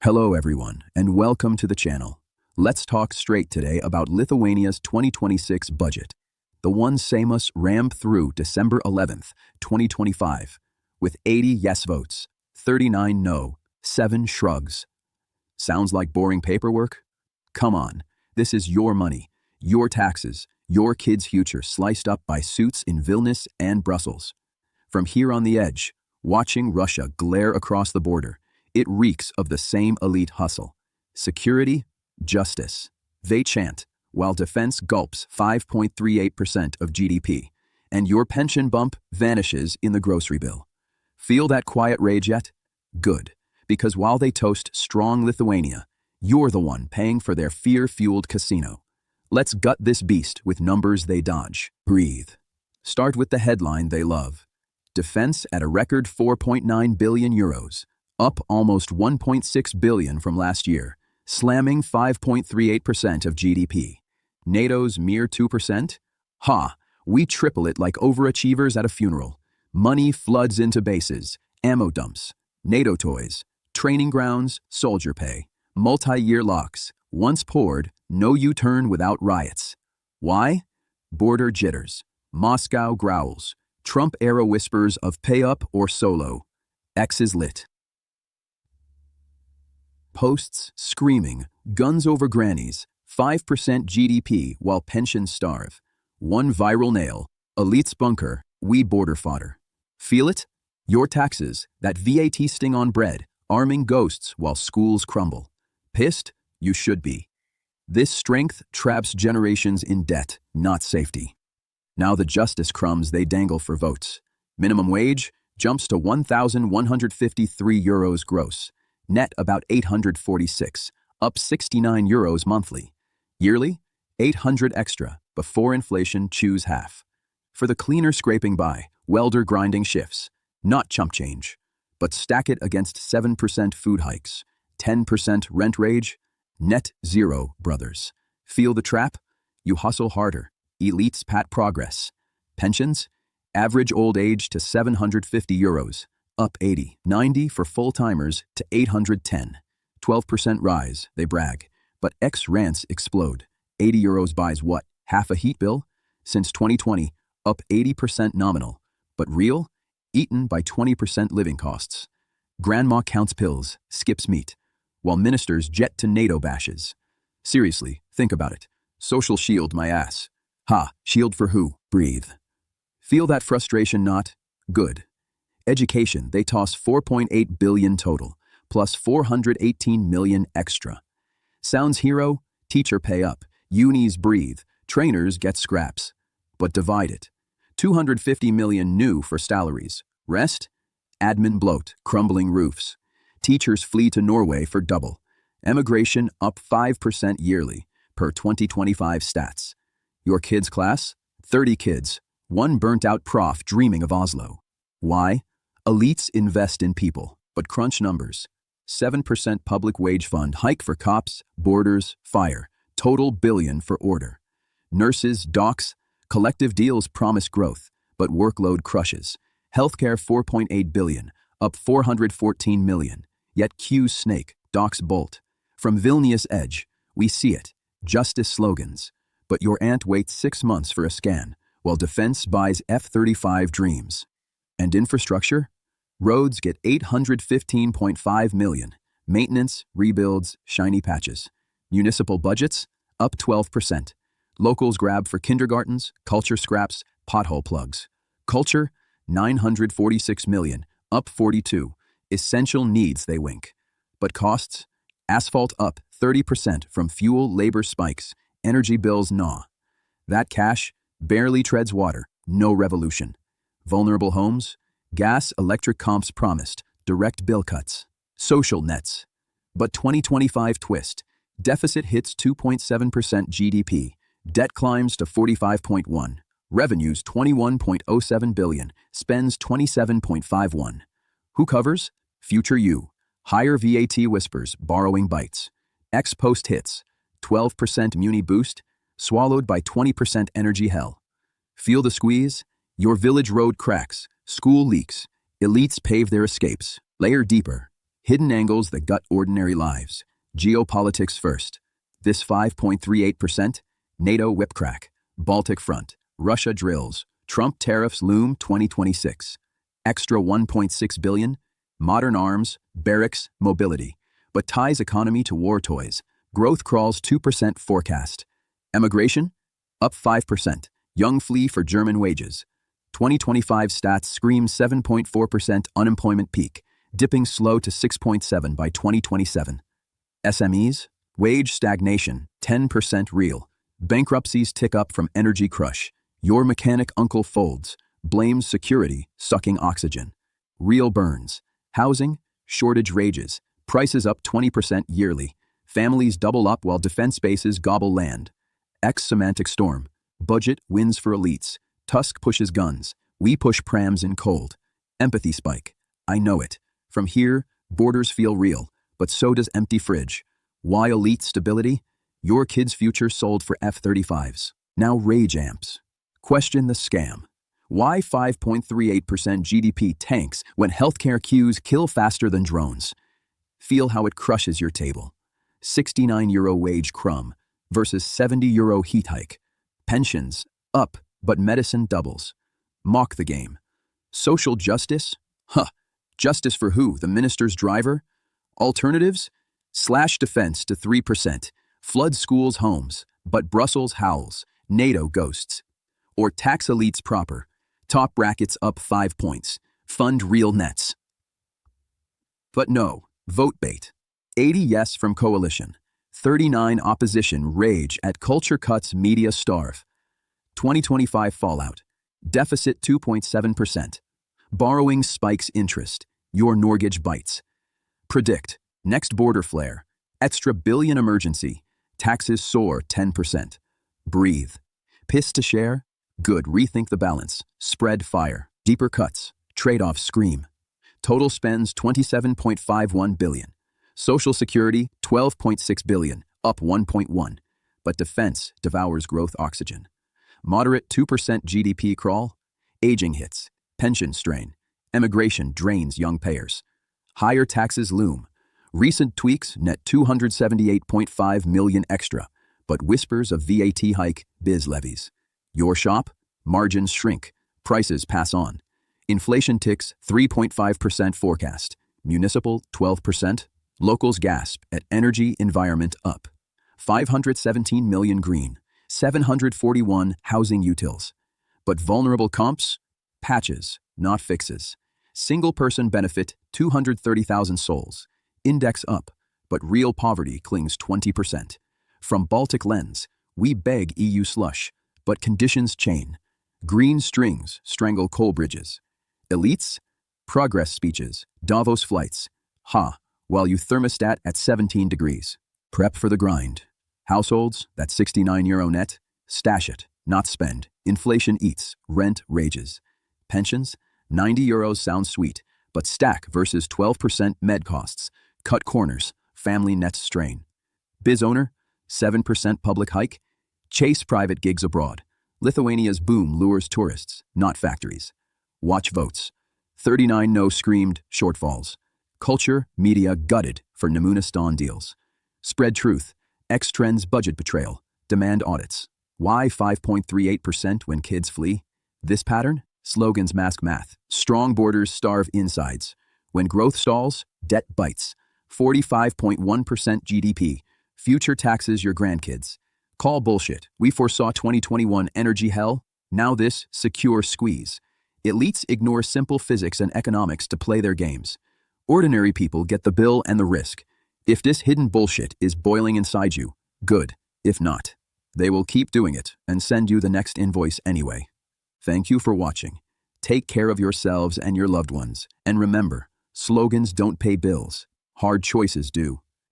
Hello everyone, and welcome to the channel. Let's talk straight today about Lithuania's 2026 budget. The one Seimas rammed through December 11th, 2025, with 80 yes votes, 39 no, 7 shrugs. Sounds like boring paperwork? Come on, this is your money, your taxes, your kids' future sliced up by suits in Vilnius and Brussels. From here on the edge, watching Russia glare across the border, it reeks of the same elite hustle. Security, justice. They chant, while defense gulps 5.38% of GDP, and your pension bump vanishes in the grocery bill. Feel that quiet rage yet? Good, because while they toast strong Lithuania, you're the one paying for their fear-fueled casino. Let's gut this beast with numbers they dodge. Breathe. Start with the headline they love. Defense at a record 4.9 billion euros. Up almost 1.6 billion from last year, slamming 5.38% of GDP. NATO's mere 2%? Ha! We triple it like overachievers at a funeral. Money floods into bases, ammo dumps, NATO toys, training grounds, soldier pay, multi-year locks. Once poured, no U-turn without riots. Why? Border jitters. Moscow growls. Trump-era whispers of pay up or solo. X is lit. Posts screaming, guns over grannies, 5% GDP while pensions starve. One viral nail, elites bunker, we border fodder. Feel it? Your taxes, that VAT sting on bread, arming ghosts while schools crumble. Pissed? You should be. This strength traps generations in debt, not safety. Now the justice crumbs they dangle for votes. Minimum wage jumps to 1,153 euros gross. Net about 846, up 69 euros monthly. Yearly, 800 extra, before inflation choose half. For the cleaner scraping by, welder grinding shifts, not chump change, but stack it against 7% food hikes, 10% rent rage, net zero, brothers. Feel the trap? You hustle harder, elites pat progress. Pensions? Average old age to 750 euros. Up 80, 90 for full-timers to 810. 12% rise, they brag. But ex-rants explode. 80 euros buys what? Half a heat bill? Since 2020, up 80% nominal. But real? Eaten by 20% living costs. Grandma counts pills, skips meat, while ministers jet to NATO bashes. Seriously, think about it. Social shield my ass. Ha, shield for who? Breathe. Feel that frustration not? Good. Education, they toss 4.8 billion total, plus 418 million extra. Sounds hero? Teacher pay up, unis breathe, trainers get scraps. But divide it. 250 million new for salaries. Rest? Admin bloat, crumbling roofs. Teachers flee to Norway for double. Emigration up 5% yearly, per 2025 stats. Your kids' class? 30 kids. One burnt-out prof dreaming of Oslo. Why? Elites invest in people, but crunch numbers. 7% public wage fund hike for cops, borders, fire. Total billion for order. Nurses, docs, collective deals promise growth, but workload crushes. Healthcare 4.8 billion, up 414 million. Yet Q's snake, docs bolt. From Vilnius edge, we see it. Justice slogans. But your aunt waits 6 months for a scan, while defense buys F-35 dreams. And infrastructure? Roads get 815.5 million. Maintenance, rebuilds, shiny patches. Municipal budgets? Up 12%. Locals grab for kindergartens, culture scraps, pothole plugs. Culture? 946 million, up 42. Essential needs they wink. But costs? Asphalt up 30% from fuel labor spikes. Energy bills gnaw. That cash barely treads water, no revolution. Vulnerable homes? Gas, electric comps promised, direct bill cuts. Social nets. But 2025 twist. Deficit hits 2.7% GDP. Debt climbs to 45.1. Revenues 21.07 billion. Spends 27.51. Who covers? Future you. Higher VAT whispers, borrowing bites. Ex-post hits. 12% Muni boost, swallowed by 20% energy hell. Feel the squeeze? Your village road cracks, school leaks, elites pave their escapes. Layer deeper. Hidden angles that gut ordinary lives. Geopolitics first. This 5.38%, NATO whipcrack, Baltic front, Russia drills, Trump tariffs loom 2026. Extra 1.6 billion, modern arms, barracks, mobility, but ties economy to war toys. Growth crawls 2% forecast. Emigration? Up 5%. Young flee for German wages. 2025 stats scream 7.4% unemployment peak, dipping slow to 6.7 by 2027. SMEs? Wage stagnation, 10% real. Bankruptcies tick up from energy crush. Your mechanic uncle folds, blames security, sucking oxygen. Real burns. Housing? Shortage rages. Prices up 20% yearly. Families double up while defense bases gobble land. Semantic storm. Budget wins for elites. Tusk pushes guns. We push prams in cold. Empathy spike. I know it. From here, borders feel real, but so does empty fridge. Why elite stability? Your kid's future sold for F-35s. Now rage amps. Question the scam. Why 5.38% GDP tanks when healthcare queues kill faster than drones? Feel how it crushes your table. €69 wage crumb versus €70 heat hike. Pensions up, but medicine doubles. Mock the game. Social justice? Huh. Justice for who? The minister's driver? Alternatives? Slash defense to 3%. Flood schools' homes, but Brussels howls. NATO ghosts. Or tax elites proper. Top brackets up 5 points. Fund real nets. But no, vote bait. 80 yes from coalition. 39 opposition rage at culture cuts media starve. 2025 fallout. Deficit 2.7%. Borrowing spikes interest. Your mortgage bites. Predict. Next border flare. Extra billion emergency. Taxes soar 10%. Breathe. Piss to share? Good. Rethink the balance. Spread fire. Deeper cuts. Trade-offs scream. Total spends $27.51 billion. Social Security, $12.6 billion, up 1.1. But defense devours growth oxygen. Moderate 2% GDP crawl. Aging hits. Pension strain. Emigration drains young payers. Higher taxes loom. Recent tweaks net $278.5 million extra, but whispers of VAT hike, biz levies. Your shop? Margins shrink. Prices pass on. Inflation ticks 3.5% forecast. Municipal 12%. Locals gasp at energy environment up. 517 million green. 741 housing utils. But vulnerable comps? Patches, not fixes. Single person benefit 230,000 souls. Index up, but real poverty clings 20%. From Baltic lens, we beg EU slush, but conditions chain. Green strings strangle coal bridges. Elites? Progress speeches, Davos flights. Ha, while you thermostat at 17 degrees. Prep for the grind. Households, that €69 net, stash it, not spend. Inflation eats, rent rages. Pensions? €90 sounds sweet, but stack versus 12% med costs. Cut corners, family net strain. Biz owner? 7% public hike? Chase private gigs abroad. Lithuania's boom lures tourists, not factories. Watch votes. 39 no screamed, shortfalls. Culture, media gutted for Nemunas Dawn deals. Spread truth. X-Trends budget betrayal. Demand audits. Why 5.38% when kids flee? This pattern? Slogans mask math. Strong borders starve insides. When growth stalls, debt bites. 45.1% GDP. Future taxes your grandkids. Call bullshit. We foresaw 2021 energy hell. Now this secure squeeze. Elites ignore simple physics and economics to play their games. Ordinary people get the bill and the risk. If this hidden bullshit is boiling inside you, good. If not, they will keep doing it and send you the next invoice anyway. Thank you for watching. Take care of yourselves and your loved ones. And remember, slogans don't pay bills. Hard choices do.